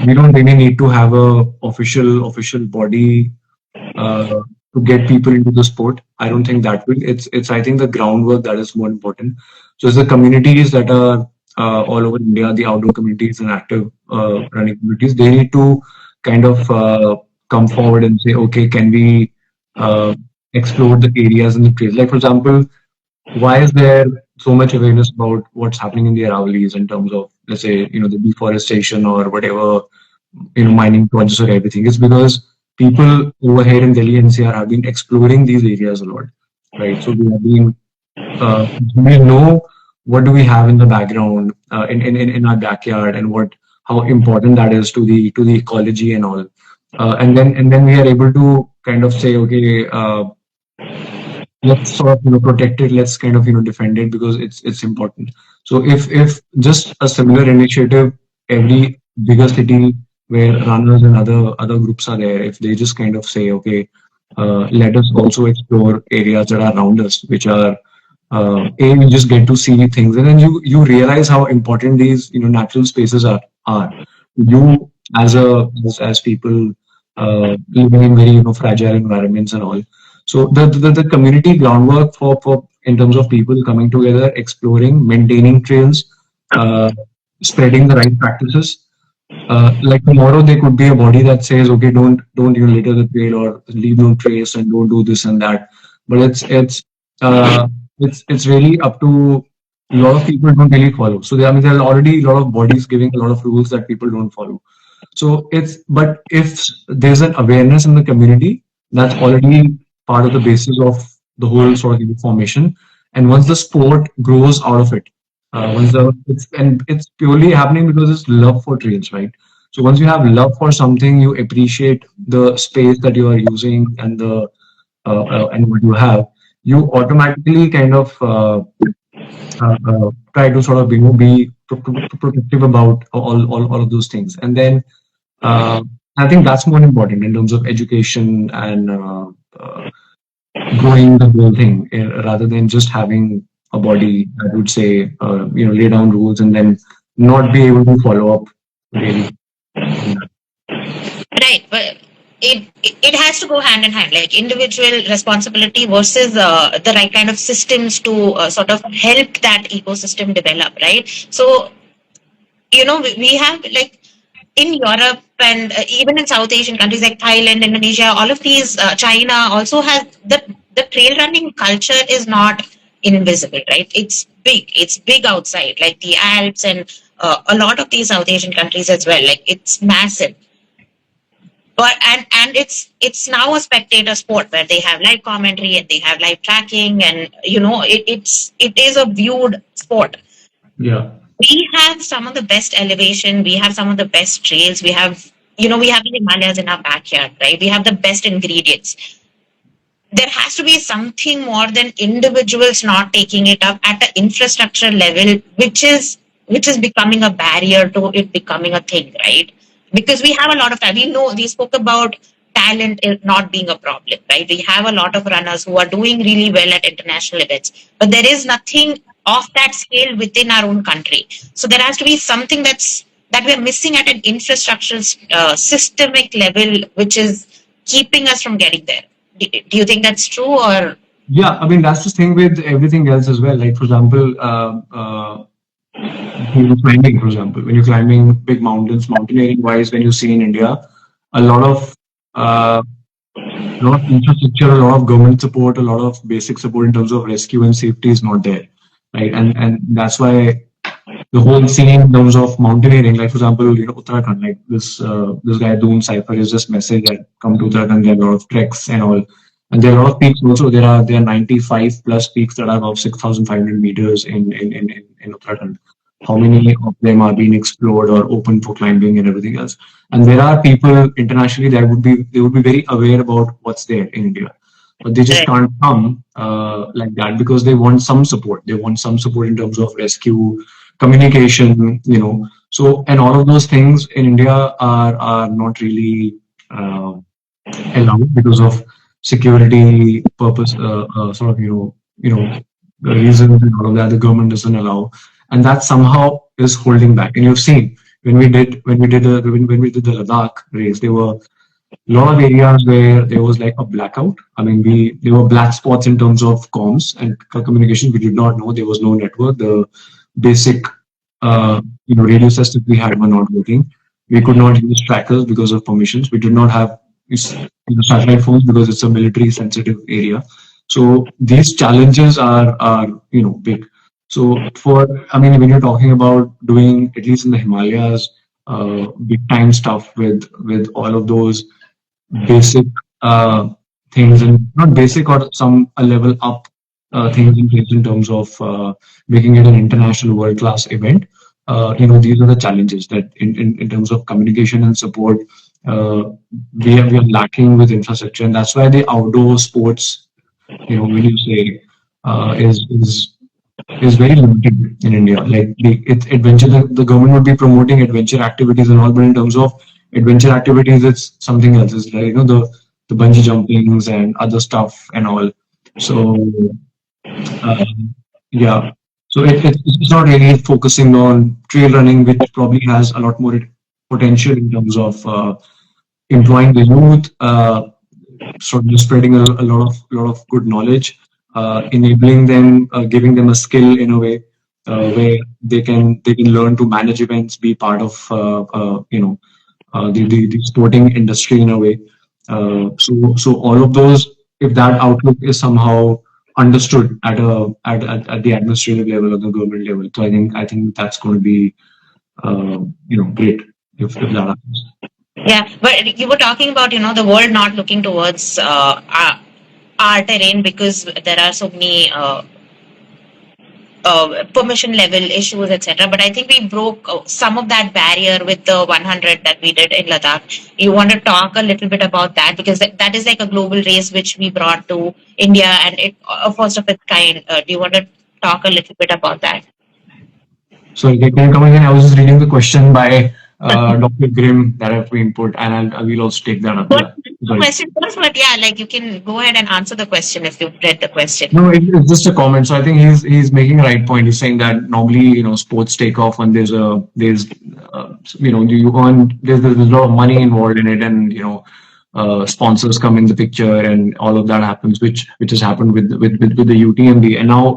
We don't really need to have a official body uh, to get people into the sport. I don't think that will. It's I think the groundwork that is more important. So it's the communities that are all over India, the outdoor communities and active running communities. They need to kind of come forward and say, okay, can we uh, explore the areas in the trails? Like for example, why is there so much awareness about what's happening in the Aravallis in terms of, let's say, the deforestation or whatever, mining projects or everything? It's because people over here in Delhi NCR have been exploring these areas a lot, right? So we have been, we know what do we have in the background, in our backyard, and how important that is to the ecology and all. And then we are able to kind of say, okay, let's sort of protect it, let's kind of defend it because it's important. So if just a similar initiative, every bigger city where runners and other groups are there, if they just kind of say, okay, let us also explore areas that are around us, which are you just get to see things, and then you realize how important these natural spaces are you as as people living in very fragile environments and all. So the community groundwork for in terms of people coming together, exploring, maintaining trails, uh, spreading the right practices. Like tomorrow, there could be a body that says, "Okay, don't litter the trail or leave no trace and don't do this and that." But uh, it's really up to a lot of people don't really follow. So there, I mean, there are already a lot of bodies giving a lot of rules that people don't follow. So but if there's an awareness in the community, that's already part of the basis of the whole sort of formation. And once the sport grows out of it, it's purely happening because it's love for trails, right? So once you have love for something, you appreciate the space that you are using and the and what you have, you automatically kind of try to sort of be protective about all of those things. And then uh, I think that's more important in terms of education and growing the whole thing, rather than just having a body that would say, lay down rules and then not be able to follow up really on that. Right, but it has to go hand in hand, like individual responsibility versus the right kind of systems to sort of help that ecosystem develop, right? So we have like in Europe and even in South Asian countries like Thailand, Indonesia, all of these, China also has the trail running culture is not invisible, right? It's big outside, like the Alps and a lot of these South Asian countries as well. Like it's massive, but and it's now a spectator sport where they have live commentary and they have live tracking, and it is a viewed sport. Yeah. We have some of the best elevation, we have some of the best trails, we have the Himalayas in our backyard, right? We have the best ingredients. There has to be something more than individuals not taking it up at an infrastructure level, which is becoming a barrier to it becoming a thing, right? Because we have a lot of time. We spoke about talent not being a problem, right? We have a lot of runners who are doing really well at international events, but there is nothing of that scale within our own country. So there has to be something that we're missing at an infrastructural systemic level, which is keeping us from getting there. Do you think that's true, or? Yeah, I mean that's the thing with everything else as well. Like for example, when you're climbing, for example, when you're climbing big mountains, mountaineering wise, when you see in India, a uh, lot of infrastructure, a lot of government support, a lot of basic support in terms of rescue and safety is not there, right? And that's why the whole scene in terms of mountaineering. Like for example, Uttarakhand, like this guy Doom Cypher is just message that come to Uttarakhand. There are a lot of treks and all, and there are a lot of peaks also. There are 95 plus peaks that are above 6,500 meters in Uttarakhand. How many of them are being explored or open for climbing and everything else? And there are people internationally that would be very aware about what's there in India, but they just Right. can't come like that because they want some support. They want some support in terms of rescue, communication, So, and all of those things in India are not really allowed because of security purpose, sort of, the reasons and all of that. The government doesn't allow, and that somehow is holding back. And you've seen when we did the Ladakh race, there were lot of areas where there was like a blackout. I mean, we there were black spots in terms of comms and communication. We did not know there was no network. The basic, radio systems we had were not working. We could not use trackers because of permissions. We did not have satellite phones because it's a military sensitive area. So these challenges are big. So I mean, when you're talking about doing at least in the Himalayas, big time stuff with all of those basic uh, things, and not basic or some a level up things in place in terms of making it an international world class event. These are the challenges that in terms of communication and support, uh, we are lacking with infrastructure, and that's why the outdoor sports, when you say, is very limited in India. Like it's adventure, the government would be promoting adventure activities and all, but in terms of adventure activities, it's something else. It's like the bungee jumpings and other stuff and all. So yeah, so it's not really focusing on trail running, which probably has a lot more potential in terms of employing the youth. Sort of spreading a lot of good knowledge, enabling them, giving them a skill in a way where they can learn to manage events, be part of the sporting industry in a way. So all of those, if that outlook is somehow understood at the administrative level or the government level, so I think that's going to be great if that happens. Yeah, but you were talking about, the world not looking towards our terrain because there are so many permission level issues, etc. But I think we broke some of that barrier with the 100 that we did in Ladakh. You want to talk a little bit about that because that is like a global race which we brought to India and it first of its kind. Do you want to talk a little bit about that? Sorry, can you come again? I was just reading the question by Dr. Grimm that have been put, and I will also take that up. Don't Yeah, the sorry. question first, but yeah, like you can go ahead and answer the question if you've read the question. No, it's just a comment. So I think he's making a right point. He's saying that normally, sports take off when you earn there's a lot of money involved in it, and sponsors come in the picture, and all of that happens, which has happened with the UTMB, and now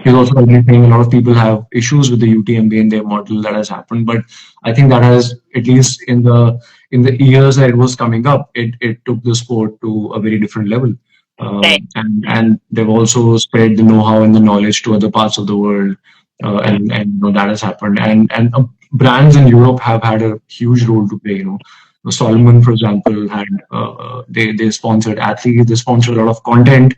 he's also already saying a lot of people have issues with the UTMB and their model that has happened. But I think that has, at least in the years that it was coming up, it took the sport to a very different level. Right. And they've also spread the know-how and the knowledge to other parts of the world, and that has happened. And brands in Europe have had a huge role to play. Solomon, for example, had they sponsored athletes, they sponsored a lot of content,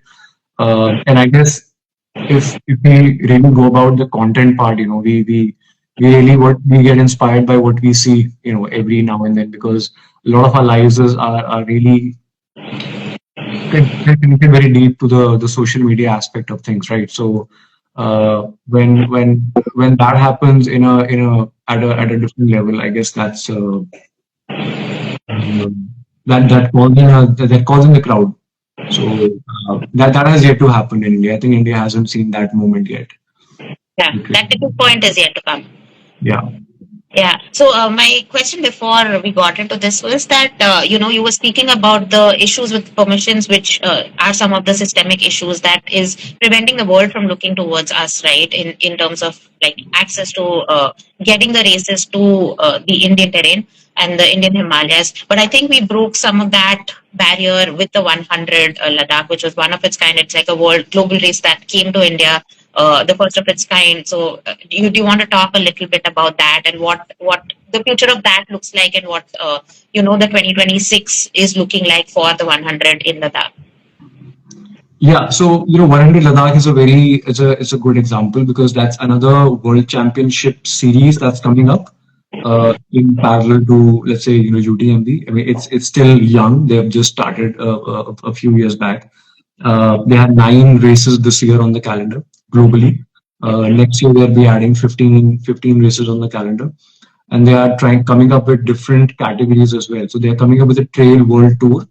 and I guess if we really go about the content part, we really what we get inspired by what we see, every now and then, because a lot of our lives are really connected very deep to the social media aspect of things, right? So when that happens at a different level, I guess that's that calls in the crowd. So that has yet to happen in India. I think India hasn't seen that moment yet. Yeah, Okay. that tipping point is yet to come. Yeah. Yeah. So my question before we got into this was that you were speaking about the issues with permissions, which are some of the systemic issues that is preventing the world from looking towards us, right? In terms of like access to getting the races to the Indian terrain and the Indian Himalayas. But I think we broke some of that barrier with the 100 Ladakh, which was one of its kind. It's like a world global race that came to India the first of its kind. So, do you want to talk a little bit about that and what the future of that looks like, and what the 2026 is looking like for the 100 in Ladakh? Yeah, so 100 Ladakh is a very it's a good example because that's another World Championship series that's coming up in parallel to, let's say, UTMB. I mean, it's still young. They've just started a few years back. They had 9 races this year on the calendar globally. Next year they'll be adding 15 races on the calendar, and they are trying coming up with different categories as well. So they are coming up with a Trail World Tour,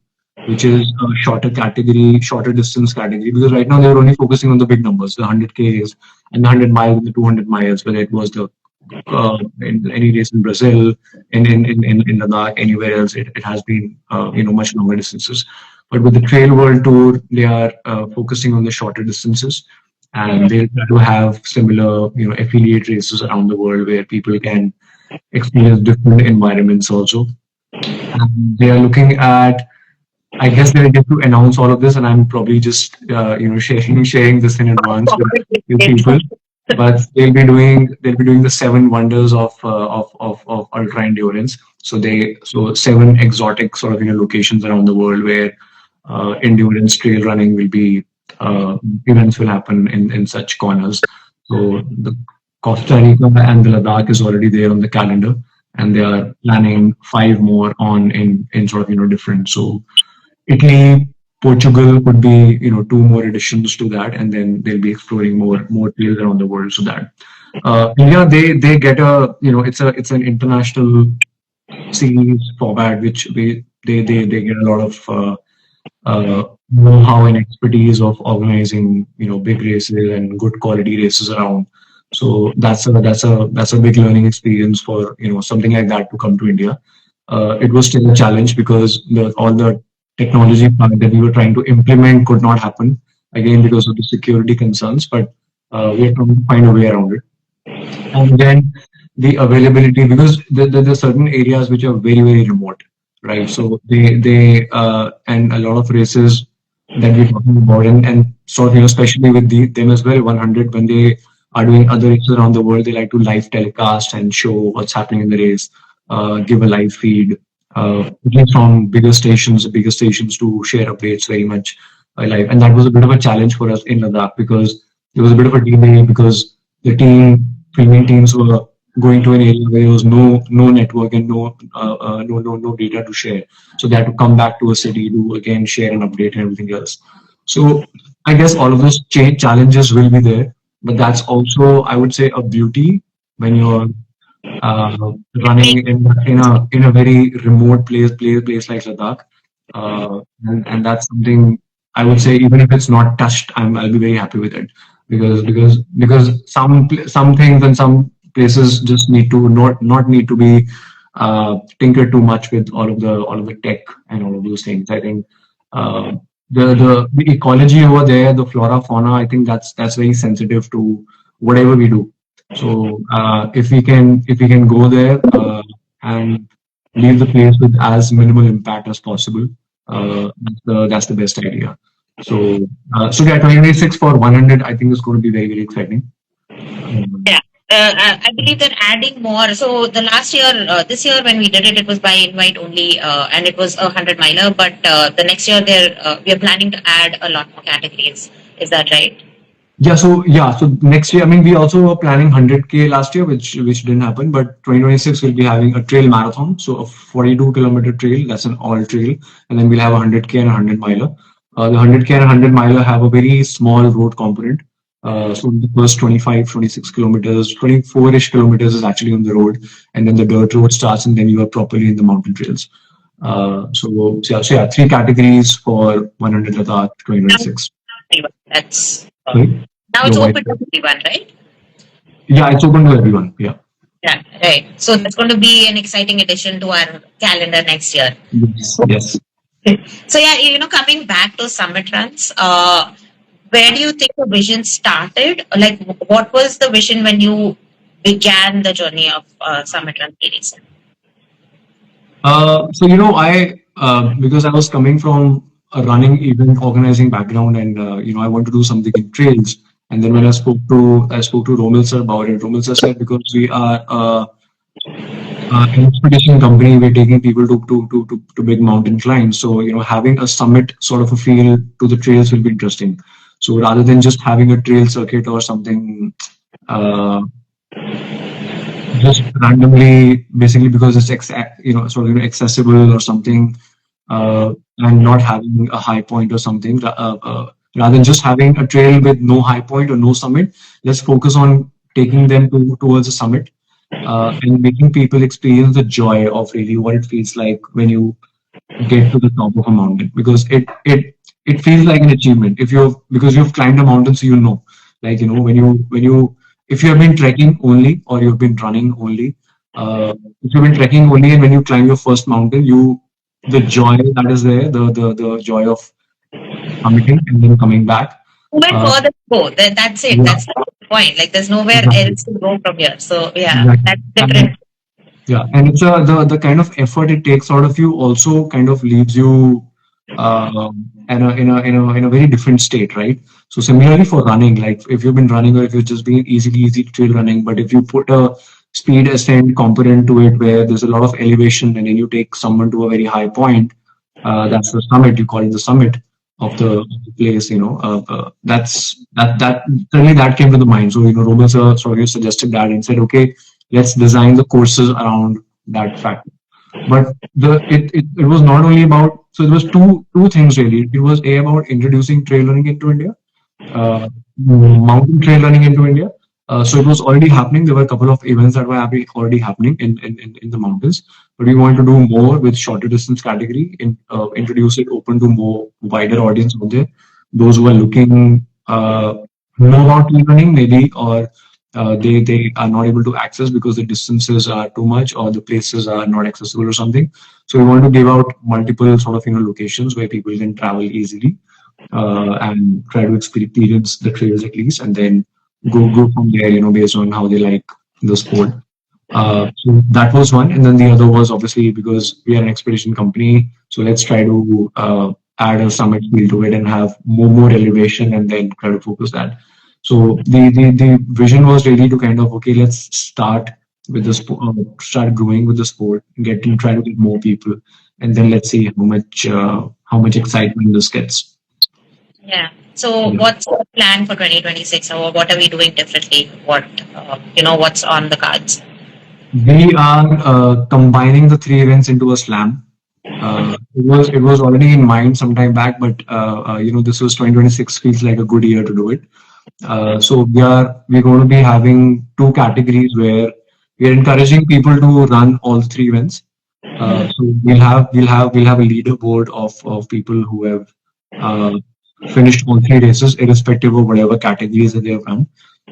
which is a shorter category, shorter distance category. Because right now they're only focusing on the big numbers, the 100 Ks and the 100 miles and the 200 miles, whether it was the in any race in Brazil, in Ladakh, anywhere else, it has been much longer distances. But with the Trail World Tour, they are focusing on the shorter distances, and they'll try to have similar affiliate races around the world where people can experience different environments also. And they are looking at, I guess they're yet to announce all of this, and I'm probably just sharing this in advance with people. But they'll be doing the 7 wonders of ultra endurance. So 7 exotic sort of locations around the world where endurance trail running will be events will happen in such corners. So the Costa Rica and the Ladakh is already there on the calendar, and they are planning 5 more on in sort of different. So Italy, Portugal could be 2 more additions to that, and then they'll be exploring more trails around the world. So that India, they get a it's an international series format which they get a lot of know-how and expertise of organizing big races and good quality races around. So that's a big learning experience for something like that to come to India. It was still a challenge because all the technology part that we were trying to implement could not happen again because of the security concerns. But we are trying to find a way around it. And then the availability, because there are certain areas which are very remote, right? So they and a lot of races that we're talking about, and sort of especially with them as well, 100, when they are doing other races around the world, they like to live telecast and show what's happening in the race, give a live feed, at least from bigger stations to share updates very much live. And that was a bit of a challenge for us in Ladakh because there was a bit of a delay because the filming teams were going to an area where there was no network and no data to share. So they had to come back to a city to again share an update and everything else. So I guess all of those challenges will be there, but that's also, I would say, a beauty when you're uh, running in a very remote place like Ladakh, and that's something I would say, even if it's not touched, I'll be very happy with it because some things and some places just need to not need to be tinkered too much with all of the tech and all of those things. I think uh, the ecology over there, the flora fauna, I think that's very sensitive to whatever we do. So if we can go there and leave the place with as minimal impact as possible, that's the best idea. So yeah, 2026 for 100, I think is going to be very exciting. Um, Yeah. I believe that adding more. So the last year, this year when we did it, it was by invite only, and it was a 100 miler. But the next year, we are planning to add a lot more categories. Is that right? yeah, so next year, I mean, we also were planning 100K last year, which didn't happen. But 2026 we'll be having a trail marathon, so a 42-kilometer trail. That's an all trail, and then we'll have a 100K and a 100 miler. The 100K and a 100 miler have a very small road component. So the first 25, 26 kilometers, 24-ish kilometers is actually on the road, and then the dirt road starts, and then you are properly in the mountain trails. So yeah, 3 categories for 100 Ladakh Now, 2026. that's Sorry, now it's your wife. open to everyone, right? Yeah, it's open to everyone. Yeah. Yeah, right. So that's going to be an exciting addition to our calendar next year. Yes. Yes. So yeah, coming back to summit runs, where do you think the vision started? Like, what was the vision when you began the journey of summit run series? So I because I was coming from a running event organizing background, and I want to do something in trails. And then when I spoke to Romil sir about it. Romil sir said because we are an expedition company, we're taking people to big mountain climbs. So having a summit sort of a feel to the trails will be interesting. So rather than just having a trail circuit or something, uh, just randomly, basically because it's sort of accessible or something, and not having a high point or something. Rather than just having a trail with no high point or no summit, let's focus on taking them towards the summit, and making people experience the joy of really what it feels like when you get to the top of a mountain, because it feels like an achievement if you've because you've climbed a mountain. So like when you if you have been trekking only or you've been running only, if you've been trekking only and when you climb your first mountain, you the joy that is there, the joy of summiting and then coming back. Nowhere uh, further to go. That's it. yeah, That's the point. Like there's nowhere exactly, else to go from here. So yeah, exactly. that's And different. yeah, and it's the kind of effort it takes out of you also kind of leaves you in a very different state, right? So similarly for running, like if you've been running or if you've just been easy trail running, but if you put a speed ascent component to it where there's a lot of elevation and then you take someone to a very high point, that's the summit. You call it the summit of the place. That certainly that came to the mind. So Roman sir sort of suggested that and said, okay, let's design the courses around that factor. But it was not only about, so it was two things really. It was a about introducing trail running into India, mountain trail running into India. So it was already happening. There were a couple of events that were already happening in the mountains, but we wanted to do more with shorter distance category, introduce it open to more wider audience out there, those who are looking, know about trail running maybe, or they are not able to access because the distances are too much or the places are not accessible or something. So we want to give out multiple sort of locations where people can travel easily, and try to experience the trails at least, and then go from there, based on how they like the sport. So that was one, and then the other was obviously because we are an expedition company, so let's try to add a summit feel to it and have more elevation, and then try to focus that. So the vision was really to kind of, okay, let's start with the sport, start growing with the sport, try to get more people, and then let's see how much excitement this gets. Yeah. So Yeah. what's the plan for 2026, or what are we doing differently? What's on the cards? We are combining the three events into a slam. It was already in mind some time back, but this was 2026 feels like a good year to do it. So we're going to be having two categories where we are encouraging people to run all three events. So we'll have a leaderboard of people who have uh, finished all three races, irrespective of whatever categories that they have run.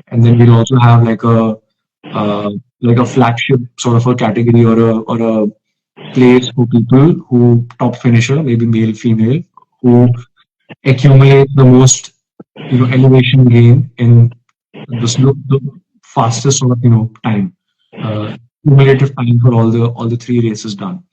And then we'll also have uh, like a flagship sort of a category, or a place for people who top finisher, maybe male, female, who accumulate the most elevation gain in the fastest sort of time, cumulative time for all the three races done.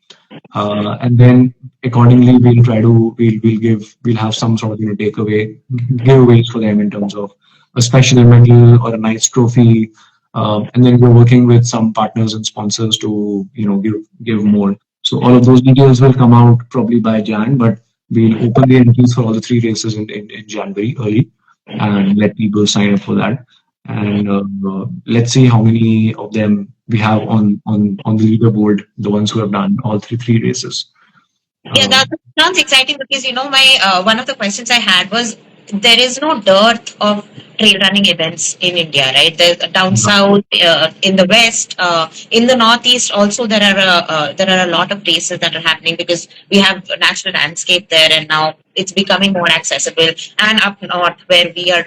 And then accordingly we'll have some sort of takeaway giveaways for them in terms of a special medal or a nice trophy. And then we're working with some partners and sponsors to give more. So all of those details will come out probably by Jan, but we'll open the entries for all the three races in January early and let people sign up for that. And let's see how many of them we have on the leaderboard, the ones who have done all three races. Yeah, that Um, sounds exciting because my one of the questions I had was there is no dearth of trail running events in India, right? There's down south, in the west, in the northeast. Also, there are a lot of races that are happening because we have a natural landscape there, and now it's becoming more accessible. And up north, where we are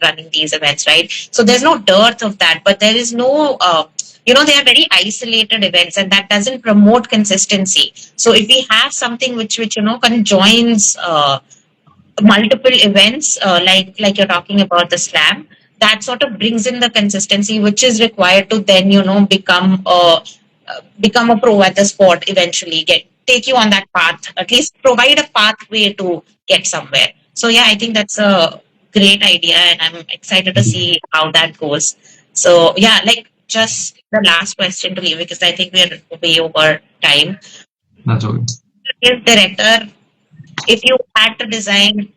running these events, right? So there's no dearth of that, but there is no. They are very isolated events, and that doesn't promote consistency. So if we have something which conjoins multiple events, like you're talking about the slam, that sort of brings in the consistency which is required to then become a pro at the sport eventually, get take you on that path, at least provide a pathway to get somewhere. So yeah, I think that's a great idea, and I'm excited to see how that goes. So yeah, like just the last question to you because I think we're way over time. That's okay. If director, if you had to design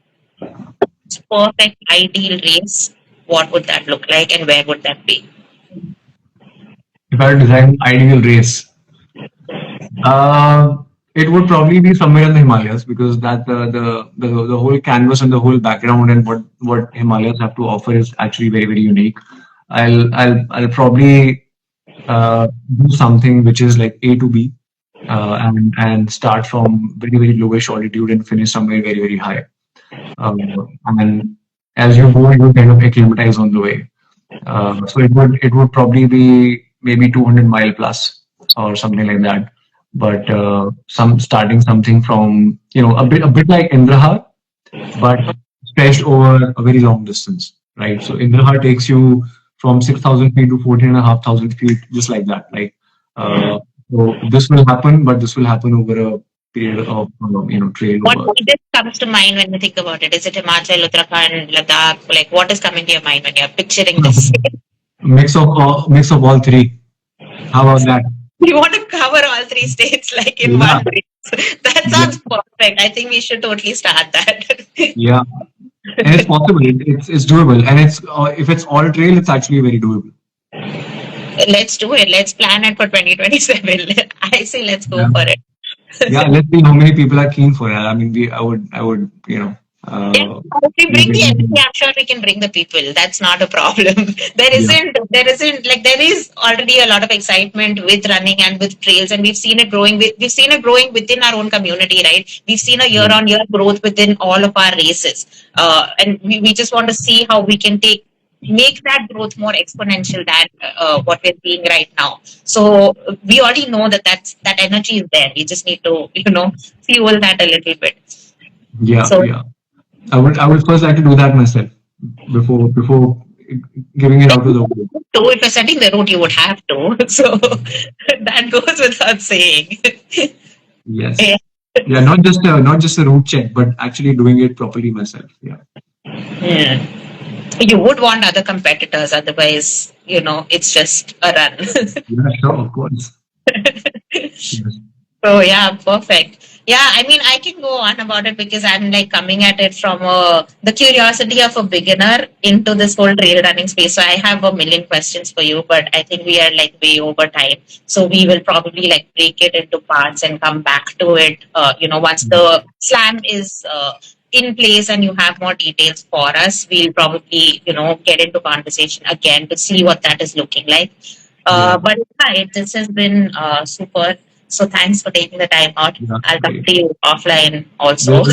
perfect ideal race, what would that look like and where would that be? If I were to design ideal race, uh, it would probably be somewhere in the Himalayas because that the whole canvas and the whole background and what Himalayas have to offer is actually very very unique. I'll probably do something which is like A to B, and start from very very lowish altitude and finish somewhere very very high. And as you go, you kind of acclimatize on the way. So it would probably be maybe 200-mile plus or something like that. But some starting something from a bit like Indrahar, but stretched over a very long distance, right? So Indrahar takes you from 6,000 feet to 14,500 feet, just like that. Like, uh, so this will happen, but this will happen over a period of trail What over images comes to mind when you think about it? Is it Himachal, Uttarakhand, Ladakh? Like, what is coming to your mind when you're picturing this? mix of all three. How about that? You want to cover all three states like in Yeah, one race. That yeah, sounds perfect. I think we should totally start that. yeah. And it's possible. It's doable. And it's if it's all trail, it's actually very doable. Let's do it. Let's plan it for 2027. I say let's go Yeah. for it. Yeah, let's see how many people are keen for it. I mean, I would, Yeah, if we make bring it. the energy, I'm sure we can bring the people. That's not a problem. Yeah, There is already a lot of excitement with running and with trails, and we've seen it growing. We've seen it growing within our own community, right? We've seen a yeah, year-on-year growth within all of our races, and we just want to see how we can make that growth more exponential than what we're seeing right now. So we already know that energy is there. We just need to fuel that a little bit. yeah, So yeah. I would first like to do that myself before giving it if out to the world. you're setting the route, you would have to. So that goes without saying. Yes. Yeah. Yeah, not just a route check, but actually doing it properly myself. Yeah. Hmm. You would want other competitors, otherwise, it's just a run. Yeah, sure, of course. Yes. So yeah, perfect. Yeah, I mean, I can go on about it because I'm like coming at it from the curiosity of a beginner into this whole trail running space. So I have a million questions for you, but I think we are like way over time. So we will probably like break it into parts and come back to it. Once the slam is in place and you have more details for us, we'll probably get into conversation again to see what that is looking like. Yeah. But yeah, this has been super. So thanks for taking the time out. Yeah. I'll talk Great. to you offline also.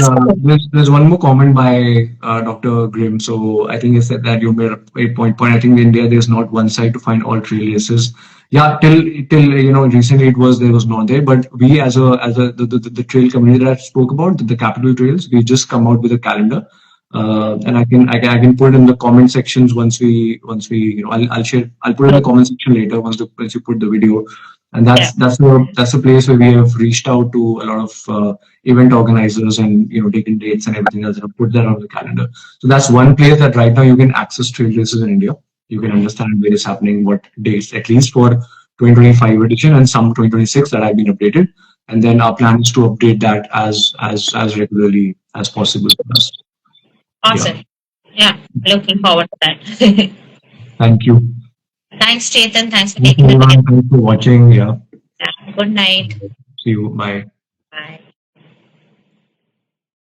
There's one more comment by Dr. Grimm. So I think he said that you made a point. I think in India there's not one site to find all trail races. Yeah, till recently there was not there. But we as a the trail community that I spoke about, the capital trails, we just come out with a calendar. And I can put it in the comment sections once we I'll put it in the comment section later once you put the video, and Yeah, that's a place where we have reached out to a lot of event organizers and taken dates and everything else and put that on the calendar. So that's one place that right now you can access trail races in India. You can understand where it's happening, what dates, at least for 2025 edition and some 2026 that have been updated. And then our plan is to update that as regularly as possible for us. Yeah. awesome. Yeah, looking forward to that. Thank you. Thanks, Chetan. Thanks for Thank you, taking the time. everyone. Thanks for watching. Yeah. Yeah. Good night. See you. Bye. Bye.